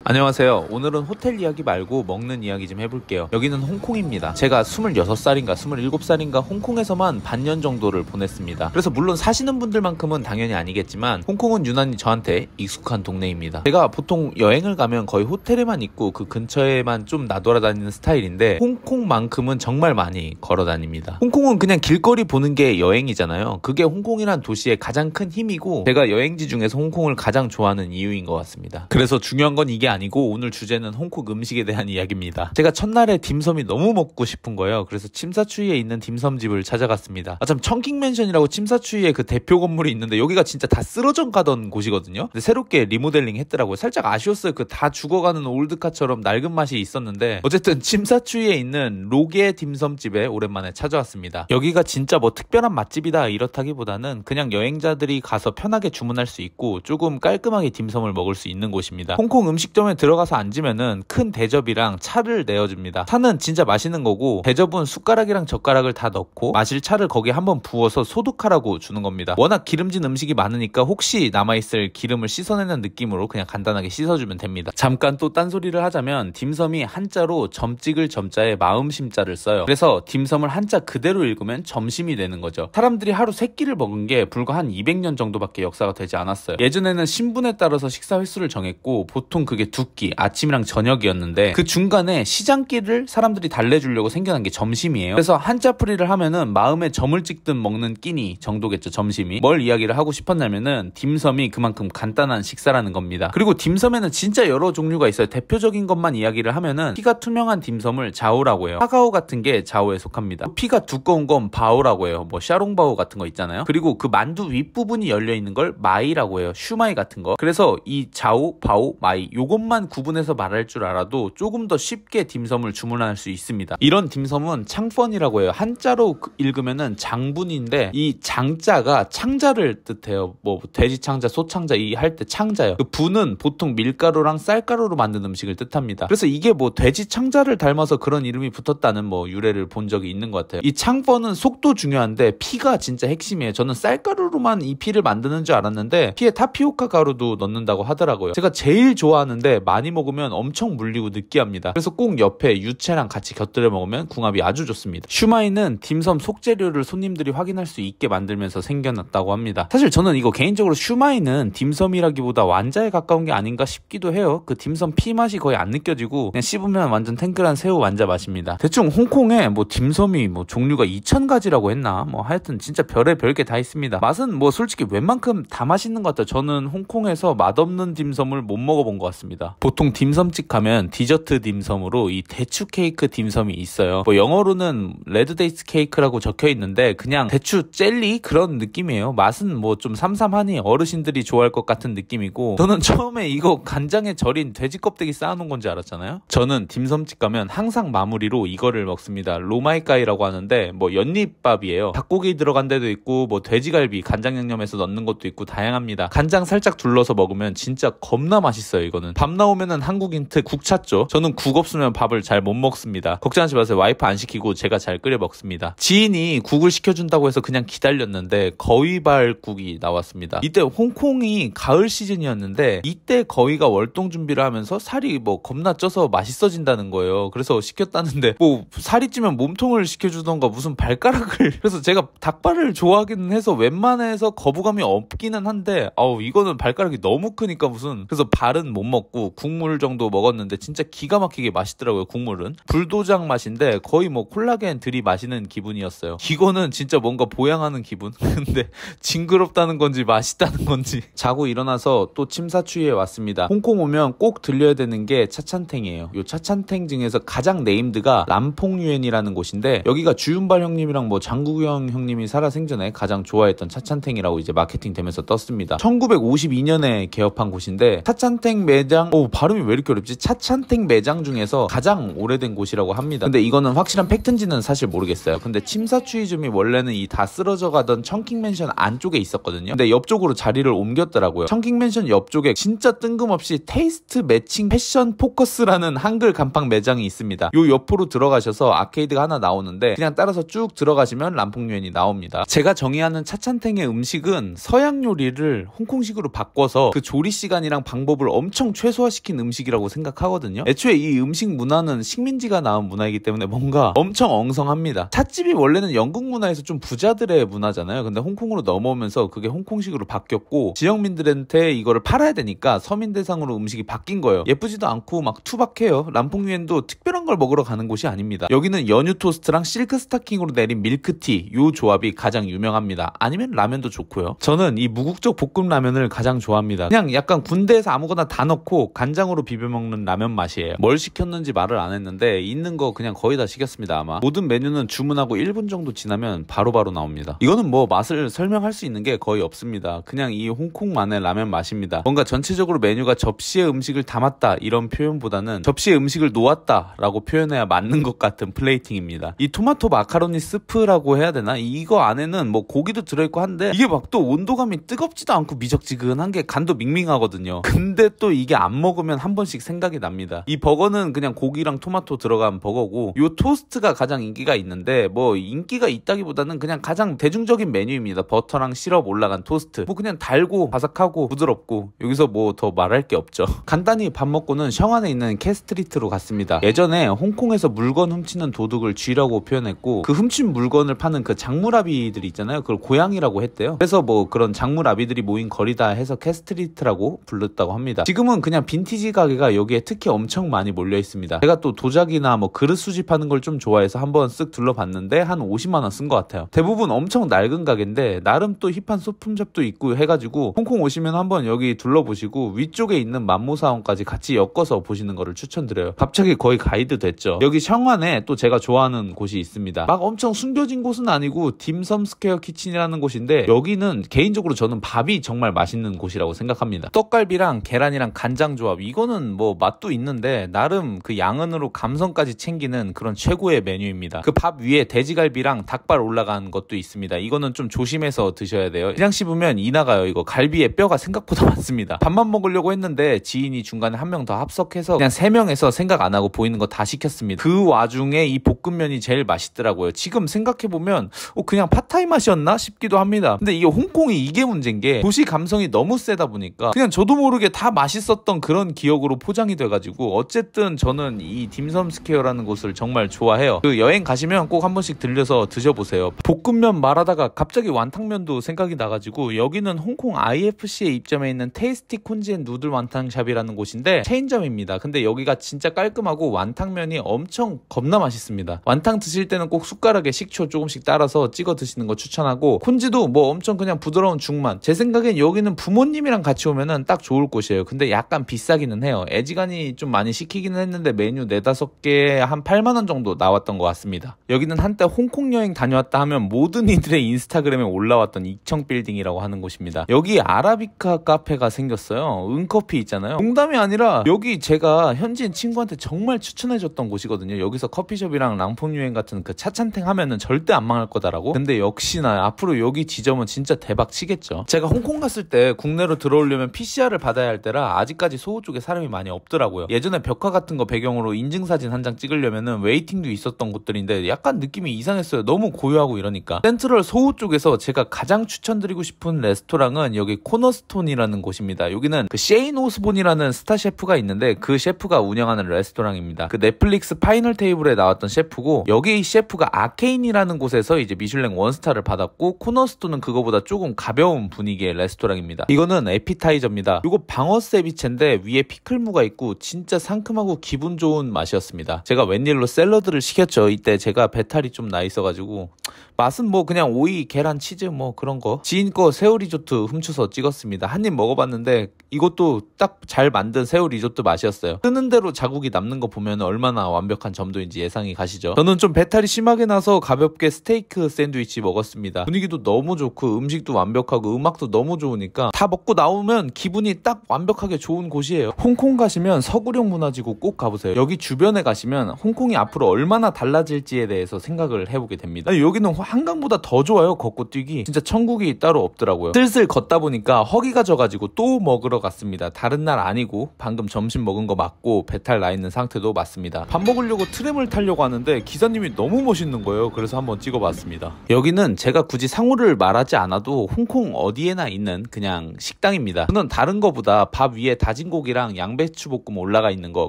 안녕하세요. 오늘은 호텔 이야기 말고 먹는 이야기 좀 해볼게요. 여기는 홍콩입니다. 제가 26살인가 27살인가 홍콩에서만 반년 정도를 보냈습니다. 그래서 물론 사시는 분들만큼은 당연히 아니겠지만 홍콩은 유난히 저한테 익숙한 동네입니다. 제가 보통 여행을 가면 거의 호텔에만 있고 그 근처에만 좀 나돌아다니는 스타일인데 홍콩만큼은 정말 많이 걸어다닙니다. 홍콩은 그냥 길거리 보는 게 여행이잖아요. 그게 홍콩이란 도시의 가장 큰 힘이고 제가 여행지 중에서 홍콩을 가장 좋아하는 이유인 것 같습니다. 그래서 중요한 건 이게 아니고 오늘 주제는 홍콩 음식에 대한 이야기입니다. 제가 첫날에 딤섬이 너무 먹고 싶은 거예요. 그래서 침사추이에 있는 딤섬집을 찾아갔습니다. 참 청킹맨션이라고 침사추이에 그 대표 건물이 있는데 여기가 진짜 다 쓰러져 가던 곳이거든요. 근데 새롭게 리모델링 했더라고요. 살짝 아쉬웠어요. 그 다 죽어가는 올드카처럼 낡은 맛이 있었는데 어쨌든 침사추이에 있는 로게 딤섬집에 오랜만에 찾아왔습니다. 여기가 진짜 뭐 특별한 맛집이다 이렇다기보다는 그냥 여행자들이 가서 편하게 주문할 수 있고 조금 깔끔하게 딤섬을 먹을 수 있는 곳입니다. 홍콩 음식점에 들어가서 앉으면은 큰 대접이랑 차를 내어줍니다. 차는 진짜 마시는 거고 대접은 숟가락이랑 젓가락을 다 넣고 마실 차를 거기에 한번 부어서 소독하라고 주는 겁니다. 워낙 기름진 음식이 많으니까 혹시 남아있을 기름을 씻어내는 느낌으로 그냥 간단하게 씻어주면 됩니다. 잠깐 또 딴소리를 하자면 딤섬이 한자로 점 찍을 점자에 마음심자를 써요. 그래서 딤섬을 한자 그대로 읽으면 점심이 되는 거죠. 사람들이 하루 3끼를 먹은 게 불과 한 200년 정도밖에 역사가 되지 않았어요. 예전에는 신분에 따라서 식사 횟수를 정했고 보통 그게 2끼, 아침이랑 저녁이었는데 그 중간에 시장끼를 사람들이 달래주려고 생겨난 게 점심이에요. 그래서 한자풀이를 하면은 마음에 점을 찍든 먹는 끼니 정도겠죠, 점심이. 뭘 이야기를 하고 싶었냐면은 딤섬이 그만큼 간단한 식사라는 겁니다. 그리고 딤섬에는 진짜 여러 종류가 있어요. 대표적인 것만 이야기를 하면은 피가 투명한 딤섬을 자오라고 해요. 카가오 같은 게 자오에 속합니다. 피가 두꺼운 건 바오라고 해요. 뭐 샤롱바오 같은 거 있잖아요. 그리고 그 만두 윗부분이 열려있는 걸 마이라고 해요. 슈마이 같은 거. 그래서 이 자오, 바오, 마이 요것만 구분해서 말할 줄 알아도 조금 더 쉽게 딤섬을 주문할 수 있습니다. 이런 딤섬은 창펀이라고 해요. 한자로 읽으면은 장분인데 이 장자가 창자를 뜻해요. 뭐 돼지 창자, 소 창자 이 할 때 창자요. 그 분은 보통 밀가루랑 쌀가루로 만든 음식을 뜻합니다. 그래서 이게 뭐 돼지 창자를 닮아서 그런 이름이 붙었다는 뭐 유래를 본 적이 있는 것 같아요. 이 창펀은 속도 중요한데 피가 진짜 핵심이에요. 저는 쌀가루로만 이 피를 만드는 줄 알았는데 피에 타피오카 가루도 넣는다고 하더라고요. 제가 제일 좋아하는데 많이 먹으면 엄청 물리고 느끼합니다. 그래서 꼭 옆에 유채랑 같이 곁들여 먹으면 궁합이 아주 좋습니다. 슈마이는 딤섬 속재료를 손님들이 확인할 수 있게 만들면서 생겨났다고 합니다. 사실 저는 이거 개인적으로 슈마이는 딤섬이라기보다 완자에 가까운 게 아닌가 싶기도 해요. 그 딤섬 피 맛이 거의 안 느껴지고 그냥 씹으면 완전 탱글한 새우 완자 맛입니다. 대충 홍콩에 뭐 딤섬이 뭐 종류가 2000가지라고 했나? 뭐 하여튼 진짜 별의 별게 다 있습니다. 맛은 뭐 솔직히 웬만큼 다 맛있는 것 같아요. 저는 홍콩에서 맛없는 딤섬을 못 먹어본 것 같습니다. 보통 딤섬집 가면 디저트 딤섬으로 이 대추 케이크 딤섬이 있어요. 뭐 영어로는 레드데이트 케이크라고 적혀 있는데 그냥 대추 젤리 그런 느낌이에요. 맛은 뭐 좀 삼삼하니 어르신들이 좋아할 것 같은 느낌이고 저는 처음에 이거 간장에 절인 돼지 껍데기 쌓아놓은 건지 알았잖아요. 저는 딤섬집 가면 항상 마무리로 이거를 먹습니다. 로마이까이라고 하는데 뭐 연잎밥이에요. 닭고기 들어간 데도 있고 뭐 돼지갈비 간장 양념해서 넣는 것도 있고 다양합니다. 간장 살짝 둘러서 먹으면 진짜 겁나 맛있어요. 이거는 밥 나오면은 한국인 특 국 찾죠. 저는 국 없으면 밥을 잘 못 먹습니다. 걱정하지 마세요. 와이프 안 시키고 제가 잘 끓여 먹습니다. 지인이 국을 시켜준다고 해서 그냥 기다렸는데 거위발국이 나왔습니다. 이때 홍콩이 가을 시즌이었는데 이때 거위가 월동 준비를 하면서 살이 뭐 겁나 쪄서 맛있어진다는 거예요. 그래서 시켰다는데 뭐 살이 찌면 몸통을 시켜주던가 무슨 발가락을 그래서 제가 닭발을 좋아하기는 해서 웬만해서 거부감이 없기는 한데 이거는 발가락이 너무 크니까 무슨 그래서 발은 못 먹고 국물 정도 먹었는데 진짜 기가 막히게 맛있더라고요. 국물은 불도장 맛인데 거의 뭐 콜라겐 들이마시는 기분이었어요. 이거는 진짜 뭔가 보양하는 기분. 근데 징그럽다는 건지 맛있다는 건지 자고 일어나서 또 침사추이에 왔습니다. 홍콩 오면 꼭 들려야 되는 게 차찬탱이에요. 요 차찬탱 중에서 가장 네임드가 람퐁유엔이라는 곳인데 여기가 주윤발 형님이랑 뭐 장국영 형님이 살아생전에 가장 좋아했던 차찬탱이라고 이제 마케팅 되면서 떴습니다. 1952년에 개업한 곳인데 차찬탱 매장 발음이 왜 이렇게 어렵지? 차찬탱 매장 중에서 가장 오래된 곳이라고 합니다. 근데 이거는 확실한 팩트인지는 사실 모르겠어요. 근데 침사추이점이 원래는 이 다 쓰러져 가던 청킹맨션 안쪽에 있었거든요. 근데 옆쪽으로 자리를 옮겼더라고요. 청킹맨션 옆쪽에 진짜 뜬금없이 테이스트 매칭 패션 포커스라는 한글 간판 매장이 있습니다. 요 옆으로 들어가셔서 아케이드가 하나 나오는데 그냥 따라서 쭉 들어가시면 람퐁유엔이 나옵니다. 제가 정의하는 차찬탱의 음식은 서양 요리를 홍콩식으로 바꿔서 그 조리 시간이랑 방법을 엄청 최소 최소화시킨 음식이라고 생각하거든요. 애초에 이 음식 문화는 식민지가 낳은 문화이기 때문에 뭔가 엄청 엉성합니다. 찻집이 원래는 영국 문화에서 좀 부자들의 문화잖아요. 근데 홍콩으로 넘어오면서 그게 홍콩식으로 바뀌었고 지역민들한테 이거를 팔아야 되니까 서민 대상으로 음식이 바뀐 거예요. 예쁘지도 않고 막 투박해요. 람퐁유엔도 특별한 걸 먹으러 가는 곳이 아닙니다. 여기는 연유 토스트랑 실크 스타킹으로 내린 밀크티, 요 조합이 가장 유명합니다. 아니면 라면도 좋고요. 저는 이 무국적 볶음 라면을 가장 좋아합니다. 그냥 약간 군대에서 아무거나 다 넣고 간장으로 비벼 먹는 라면 맛이에요. 뭘 시켰는지 말을 안 했는데 있는 거 그냥 거의 다 시켰습니다. 아마 모든 메뉴는 주문하고 1분 정도 지나면 바로바로 나옵니다. 이거는 뭐 맛을 설명할 수 있는 게 거의 없습니다. 그냥 이 홍콩만의 라면 맛입니다. 뭔가 전체적으로 메뉴가 접시에 음식을 담았다 이런 표현보다는 접시에 음식을 놓았다 라고 표현해야 맞는 것 같은 플레이팅입니다. 이 토마토 마카로니 스프라고 해야 되나? 이거 안에는 뭐 고기도 들어있고 한데 이게 막 또 온도감이 뜨겁지도 않고 미적지근한 게 간도 밍밍하거든요. 근데 또 이게 안 먹으면 한 번씩 생각이 납니다. 이 버거는 그냥 고기랑 토마토 들어간 버거고 요 토스트가 가장 인기가 있는데 뭐 인기가 있다기보다는 그냥 가장 대중적인 메뉴입니다. 버터랑 시럽 올라간 토스트. 뭐 그냥 달고 바삭하고 부드럽고 여기서 뭐 더 말할 게 없죠. 간단히 밥 먹고는 션안에 있는 캐스트리트로 갔습니다. 예전에 홍콩에서 물건 훔치는 도둑을 쥐라고 표현했고 그 훔친 물건을 파는 그 장물아비들이 있잖아요. 그걸 고양이라고 했대요. 그래서 뭐 그런 장물아비들이 모인 거리다 해서 캐스트리트라고 불렀다고 합니다. 지금은 그냥 빈티지 가게가 여기에 특히 엄청 많이 몰려 있습니다. 제가 또 도자기나 뭐 그릇 수집하는 걸 좀 좋아해서 한번 쓱 둘러봤는데 한 50만원 쓴 것 같아요. 대부분 엄청 낡은 가게인데 나름 또 힙한 소품샵도 있고 해가지고 홍콩 오시면 한번 여기 둘러보시고 위쪽에 있는 만모사원까지 같이 엮어서 보시는 거를 추천드려요. 갑자기 거의 가이드 됐죠. 여기 션안에 또 제가 좋아하는 곳이 있습니다. 막 엄청 숨겨진 곳은 아니고 딤섬 스퀘어 키친이라는 곳인데 여기는 개인적으로 저는 밥이 정말 맛있는 곳이라고 생각합니다. 떡갈비랑 계란이랑 간장 조합 이거는 뭐 맛도 있는데 나름 그 양은으로 감성까지 챙기는 그런 최고의 메뉴입니다. 그 밥 위에 돼지갈비랑 닭발 올라간 것도 있습니다. 이거는 좀 조심해서 드셔야 돼요. 그냥 씹으면 이 나가요. 이거 갈비에 뼈가 생각보다 많습니다. 밥만 먹으려고 했는데 지인이 중간에 한 명 더 합석해서 그냥 3명에서 생각 안 하고 보이는 거 다 시켰습니다. 그 와중에 이 볶음면이 제일 맛있더라고요. 지금 생각해보면 그냥 팟타이 맛이었나 싶기도 합니다. 근데 이게 홍콩이 이게 문제인 게 도시 감성이 너무 세다 보니까 그냥 저도 모르게 다 맛있었던 그런 기억으로 포장이 돼가지고 어쨌든 저는 이 딤섬 스퀘어라는 곳을 정말 좋아해요. 그 여행 가시면 꼭 한 번씩 들려서 드셔보세요. 볶음면 말하다가 갑자기 완탕면도 생각이 나가지고 여기는 홍콩 IFC에 입점해 있는 테이스티 콘지앤 누들 완탕샵이라는 곳인데 체인점입니다. 근데 여기가 진짜 깔끔하고 완탕면이 엄청 겁나 맛있습니다. 완탕 드실 때는 꼭 숟가락에 식초 조금씩 따라서 찍어 드시는 거 추천하고 콘지도 뭐 엄청 그냥 부드러운 죽만. 제 생각엔 여기는 부모님이랑 같이 오면은 딱 좋을 곳이에요. 근데 약간 비싸기는 해요. 애지간히 좀 많이 시키기는 했는데 메뉴 4-5개에 한 8만원 정도 나왔던 것 같습니다. 여기는 한때 홍콩 여행 다녀왔다 하면 모든 이들의 인스타그램에 올라왔던 익청 빌딩이라고 하는 곳입니다. 여기 아라비카 카페가 생겼어요. 은커피 있잖아요. 농담이 아니라 여기 제가 현지인 친구한테 정말 추천해줬던 곳이거든요. 여기서 커피숍이랑 랑퐁유엔 같은 그 차찬탱 하면은 절대 안 망할 거다라고. 근데 역시나 앞으로 여기 지점은 진짜 대박 치겠죠. 제가 홍콩 갔을 때 국내로 들어오려면 PCR을 받아야 할 때라 아직까지 소호 쪽에 사람이 많이 없더라고요. 예전에 벽화 같은 거 배경으로 인증사진 한 장 찍으려면은 웨이팅도 있었던 곳들인데 약간 느낌이 이상했어요. 너무 고요하고 이러니까. 센트럴 소호 쪽에서 제가 가장 추천드리고 싶은 레스토랑은 여기 코너스톤이라는 곳입니다. 여기는 그 셰인 오스본이라는 스타 셰프가 있는데 그 셰프가 운영하는 레스토랑입니다. 그 넷플릭스 파이널 테이블에 나왔던 셰프고 여기 셰프가 아케인이라는 곳에서 이제 미슐랭 원스타를 받았고 코너스톤은 그거보다 조금 가벼운 분위기의 레스토랑입니다. 이거는 에피타이저입니다. 이거 방어 세비체인데 위에 피클무가 있고 진짜 상큼하고 기분 좋은 맛이었습니다. 제가 웬일로 샐러드를 시켰죠. 이때 제가 배탈이 좀 나 있어가지고 맛은 뭐 그냥 오이, 계란, 치즈 뭐 그런 거. 지인 거 새우 리조트 훔쳐서 찍었습니다. 한 입 먹어봤는데 이것도 딱 잘 만든 새우 리조트 맛이었어요. 뜨는 대로 자국이 남는 거 보면 얼마나 완벽한 점도인지 예상이 가시죠. 저는 좀 배탈이 심하게 나서 가볍게 스테이크 샌드위치 먹었습니다. 분위기도 너무 좋고 음식도 완벽하고 음악도 너무 좋으니까 다 먹고 나오면 기분이 딱 완벽하게 좋은 곳이에요. 홍콩 가시면 서구령 문화지구 꼭 가보세요. 여기 주변에 가시면 홍콩이 앞으로 얼마나 달라질지에 대해서 생각을 해보게 됩니다. 여기는 한강보다 더 좋아요. 걷고 뛰기 진짜 천국이 따로 없더라고요. 슬슬 걷다 보니까 허기가 져가지고 또 먹으러 갔습니다. 다른 날 아니고 방금 점심 먹은 거 맞고 배탈 나 있는 상태도 맞습니다. 밥 먹으려고 트램을 타려고 하는데 기사님이 너무 멋있는 거예요. 그래서 한번 찍어봤습니다. 여기는 제가 굳이 상호를 말하지 않아도 홍콩 어디에나 있는 그냥 식당입니다. 저는 다른 거보다 밥 위에 다진 고기랑 양배추 볶음 올라가 있는 거,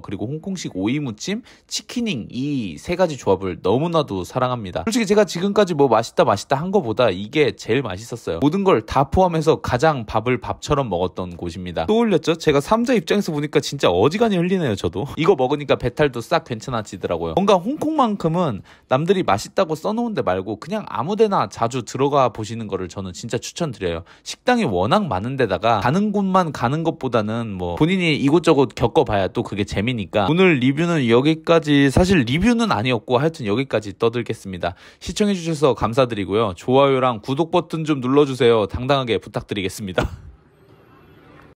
그리고 홍콩식 오이 무침, 치킨잉, 이 세 가지 조합을 너무나도 사랑합니다. 솔직히 제가 지금까지 뭐 맛있다 한 거보다 이게 제일 맛있었어요. 모든 걸 다 포함해서 가장 밥을 밥처럼 먹었던 곳입니다. 또 올렸죠? 제가 삼자 입장에서 보니까 진짜 어지간히 흘리네요. 저도 이거 먹으니까 배탈도 싹 괜찮아지더라고요. 뭔가 홍콩만큼은 남들이 맛있다고 써놓은 데 말고 그냥 아무데나 자주 들어가 보시는 거를 저는 진짜 추천드려요. 식당이 워낙 많은 데다가 가는 곳만 가는 것보다는 뭐 본인이 이곳저곳 겪어봐야 또 그게 재미니까. 오늘 리뷰는 여기까지, 사실 리뷰는 아니었고 하여튼 여기까지 떠들겠습니다. 시청해주셔서 감사드리고요. 좋아요랑 구독 버튼 좀 눌러주세요. 당당하게 부탁드리겠습니다.